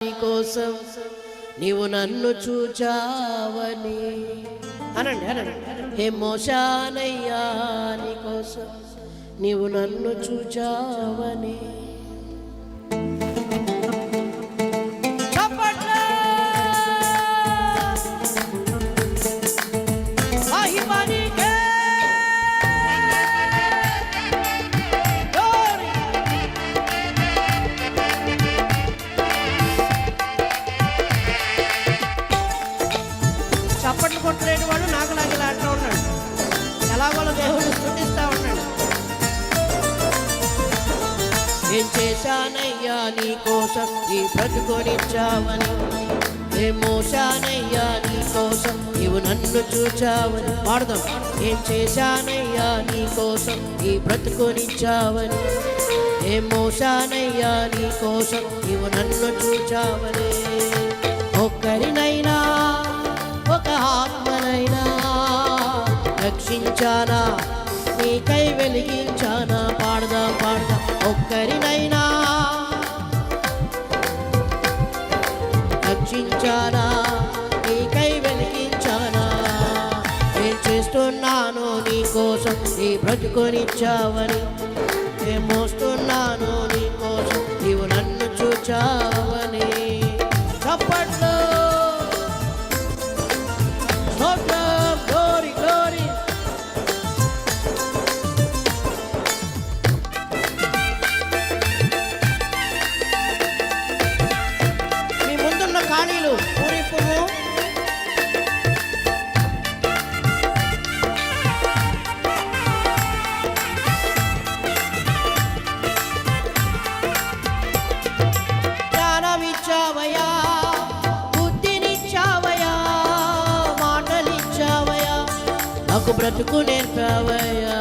నీకోసం నీవు నన్ను చూచావని అనండి అనండి. హే మోషానయ్యా నీకోసం నీవు నన్ను చూచావని. చప్పట్లు కొట్టలేని వాడు నాకు లాంటి ఉన్నాడు. ఎలాగో దేవుడు స్తుతిస్తా ఉన్నాడు. ఏం చేశానయ్యా నీ కోసం ఈ బ్రతుకొనిచ్చావని, ఏం మోసానయ్యా నీ కోసం నీవు నన్ను చూచావని. పాడదాం. ఏం చేశానయ్యా నీ కోసం ఈ బ్రతుకొనిచ్చావని, ఏం మోసానయ్యా నీ కోసం నీవు నన్ను చూచావని. ఒక్కరినైనా ఒక ఆత్మనైనా రక్షించానా, నీకై వెలిగించానా. పాడదాం పాడదాం. ఒక్కరినైనా రక్షించానా, నీకై వెలిగించానా. ఏం చేస్తున్నాను నీ కోసం నీ బ్రతుకొనిచ్చావని, ఏం మోస్తున్నాను నీ కోసం నీవు నన్ను చూచావని. చప్పట్లు. Glory, glory. మీ ముందున్న ఖాళీలు పూరిప్పుము. జ్ఞానమిచ్చావయ్యా, నాకు బ్రతుకు నేర్పావయ్యా.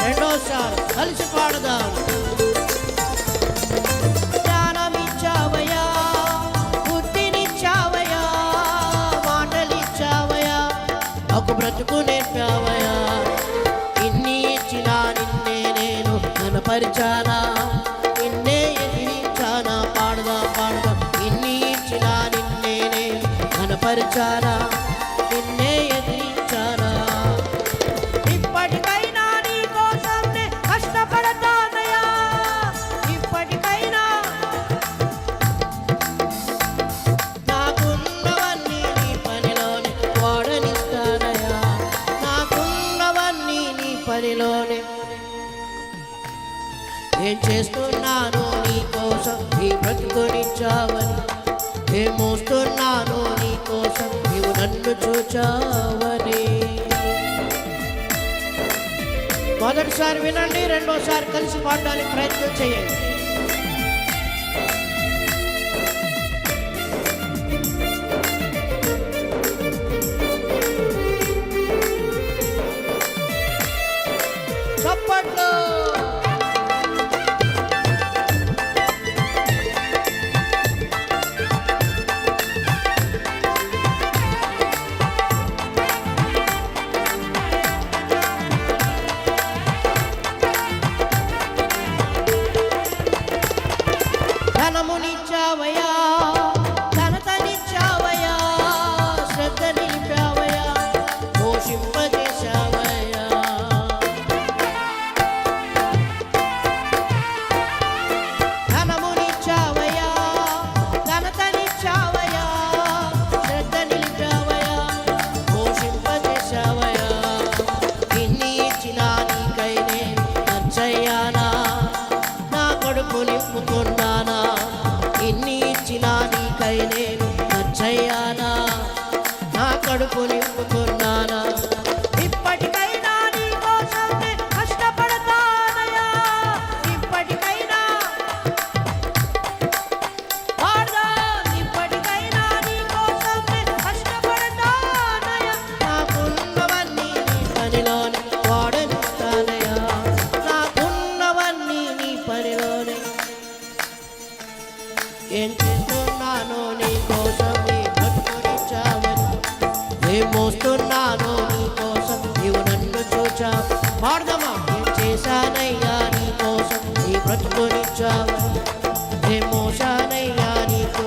రెండోసారి కలిసి పాడదాం. జ్ఞానమిచ్చావయ్యా, బుద్ధినిచ్చావయ్యా, మాటలిచ్చావయ్యా, నాకు బ్రతుకు నేర్పావయ్యా. ఇన్ని ఇచ్చినా నిన్నే నేను కనపరిచానా, నిన్నే ఎదిరించానా. పాడదాం పాడదాం. ఇన్ని ఇచ్చినా నిన్నే నేను కనపరిచానా, నిన్నే ఎదిరించానా. ఇప్పటికైనా నీ కోసం కష్టపడతానయ్యా, ఇప్పటికైనా నాకున్నవన్నీ నీ పనిలోనే వాడనిస్తానయ్యా, నాకున్నవన్నీ నీ పనిలోనే. ఏం చేస్తున్నాను నీ కోసం నీ బ్రతుకొనిచ్చావని, ఏం మోస్తున్నాను నీ కోసం నీవు నన్ను చూచావని. మొదటిసారి వినండి, రెండోసారి కలిసి పాడడానికి ప్రయత్నం చేయండి. చప్పట్లు. ధనమునిచ్చావయ్యా, ఘనతనిచ్చావయ్యా, శ్రద్ధ నిలిపావయ్యా, పోషింపజేశావయ్యా. ధనమునిచ్చావయ్యా, ఘనతనిచ్చావయ్యా, శ్రద్ధ నిలిపావయ్యా, పోషింపజేశావయ్యా. ఇన్ని ఇచ్చినా నీకై నేను నచ్చయ్యానా, నా కడుపు నింపుకున్నానా. ఇన్ని ఇచ్చినా నీకై నేను నచ్చయ్యానా, నా కడుపు నింపుకున్నానా. ఇప్పటికైనా నీ కోసం కష్టపడతానయ్యా, ఇప్పటికైనా పాడదాం. ఇప్పటికైనా నీ కోసం కష్టపడతానయ్యా, నాకున్నవన్నీ నీ పనిలోనే వాడనిస్తానయ్యా, నాకున్నవన్నీ నీ పనిలోనే. ఏం చేస్తున్నానో నీ కోసం నీ బ్రతుకొనిచ్చావని, ఏం మోస్తున్నానో నీ కోసం నీవు నన్ను చూచావు. పాడదామా. ఏం చేశానయ్యా నీ కోసం నీ బ్రతుకొనిచ్చావని, ఏం మోసానయ్యా నీకు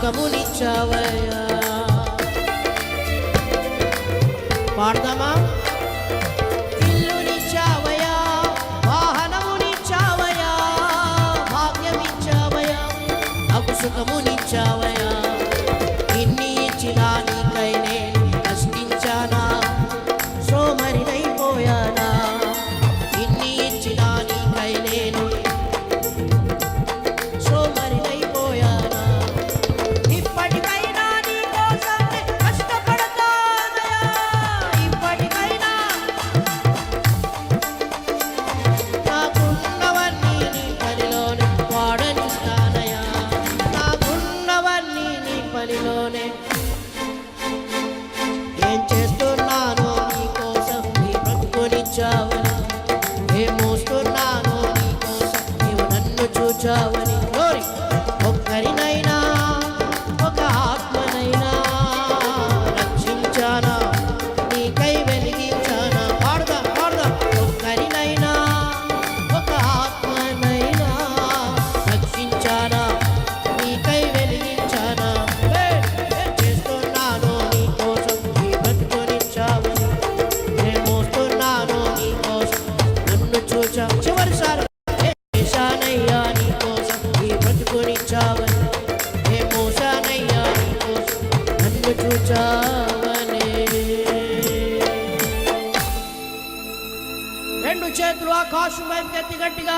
సుఖమునిచ్చావయ్యా. పాడదామా? ఇల్లునిచ్చావయ్యా, వాహనమునిచ్చావయ్యా, భాగ్యమిచ్చావయ్యా, నాకు సుఖమునిచ్చావయ్యా. ఇన్ని ఇచ్చినా నీకై నేను కష్టించానా, సోమరినైపోయానా. ఇన్ని ఇచ్చినా నీకై నేను సోమరినైపోయానా. ఇప్పటికైనా నీ కోసం కష్టపడతానయ్యా. ఇప్పటికైనా నాకున్నవన్నీ నీ పనిలోనే వాడనిస్తానయ్యా. నాకున్నవన్నీ నీ పనిలోనే. ఏం చేస్తున్నానో నీ కోసం నీ బ్రతుకునిచ్చావని, ఏం మోస్తున్నానో నీ కోసం నీవు నన్ను చూచావని. గ్లోరీ. ఒక్కరినైనా ఒక ఆత్మనైనా రక్షించానా, నీకై వెలిగించానా. పాడదాం పాడదాం. ఒక్కరినైనా ఒక ఆత్మనైనా రక్షించానా, నీకై వెలిగించానా. ఏం చేస్తున్నానో నీ కోసం నీ బ్రతుకునిచ్చావని, ఏం మోస్తున్నానో నీ కోసం నన్ను చూచా. చివరిసారి చేశానయ్యా నీ కోసం నీ బ్రతుకునిచ్చావని, ఏ మోసానయ్యా నీ కోసం నన్ను చూచావని. రెండు చేతులు ఆకాశం వైపు ఎత్తి గట్టిగా